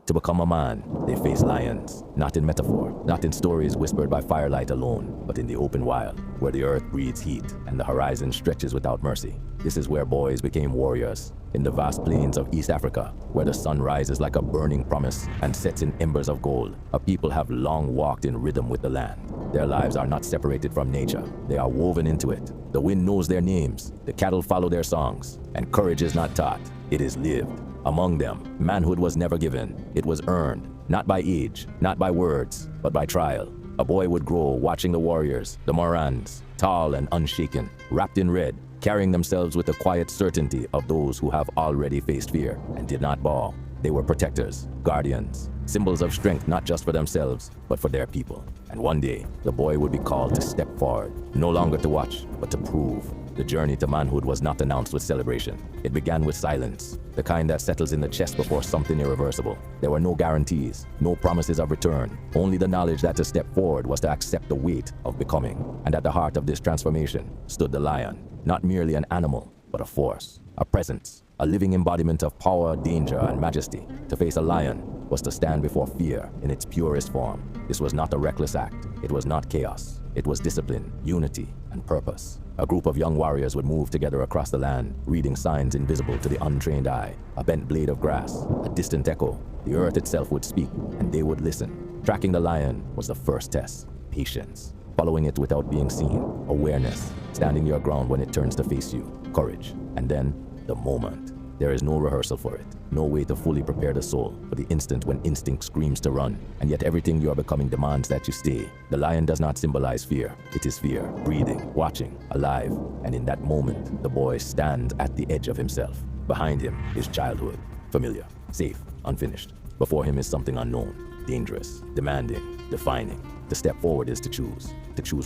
To become a man, they face lions, not in metaphor, not in stories whispered by firelight alone, but in the open wild, where the earth breathes heat and the horizon stretches without mercy. This is where boys became warriors, in the vast plains of East Africa, where the sun rises like a burning promise and sets in embers of gold. A people have long walked in rhythm with the land. Their lives are not separated from nature, they are woven into it. The wind knows their names, the cattle follow their songs, and courage is not taught, it is lived. Among them, manhood was never given, it was earned, not by age, not by words, but by trial. A boy would grow watching the warriors, the Morans, tall and unshaken, wrapped in red, carrying themselves with the quiet certainty of those who have already faced fear and did not bow. They were protectors, guardians, symbols of strength not just for themselves, but for their people. And one day, the boy would be called to step forward, no longer to watch, but to prove. The journey to manhood was not announced with celebration. It began with silence, the kind that settles in the chest before something irreversible. There were no guarantees, no promises of return, only the knowledge that to step forward was to accept the weight of becoming. And at the heart of this transformation stood the lion, not merely an animal, but a force, a presence, a living embodiment of power, danger, and majesty. To face a lion was to stand before fear in its purest form. This was not a reckless act. It was not chaos. It was discipline, unity, and purpose. A group of young warriors would move together across the land, reading signs invisible to the untrained eye. A bent blade of grass, a distant echo. The earth itself would speak, and they would listen. Tracking the lion was the first test. Patience. Following it without being seen. Awareness. Standing your ground when it turns to face you. Courage. And then, the moment. There is no rehearsal for it, no way to fully prepare the soul for the instant when instinct screams to run, and yet everything you are becoming demands that you stay. The lion does not symbolize fear, it is fear, breathing, watching, alive, and in that moment, the boy stands at the edge of himself. Behind him is childhood, familiar, safe, unfinished. Before him is something unknown, dangerous, demanding, defining. To step forward is to choose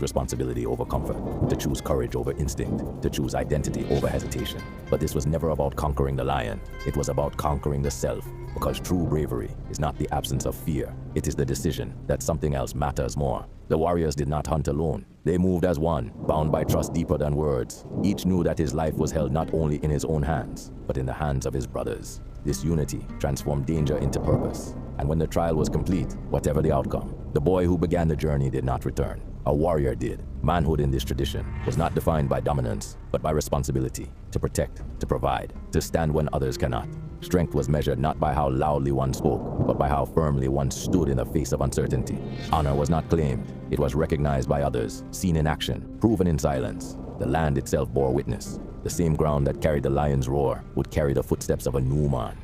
responsibility over comfort, to choose courage over instinct, to choose identity over hesitation. But this was never about conquering the lion, it was about conquering the self, because true bravery is not the absence of fear, it is the decision that something else matters more. The warriors did not hunt alone, they moved as one, bound by trust deeper than words. Each knew that his life was held not only in his own hands, but in the hands of his brothers. This unity transformed danger into purpose. And when the trial was complete, whatever the outcome, the boy who began the journey did not return. A warrior did. Manhood in this tradition was not defined by dominance, but by responsibility, to protect, to provide, to stand when others cannot. Strength was measured not by how loudly one spoke, but by how firmly one stood in the face of uncertainty. Honor was not claimed, it was recognized by others, seen in action, proven in silence. The land itself bore witness. The same ground that carried the lion's roar would carry the footsteps of a new man.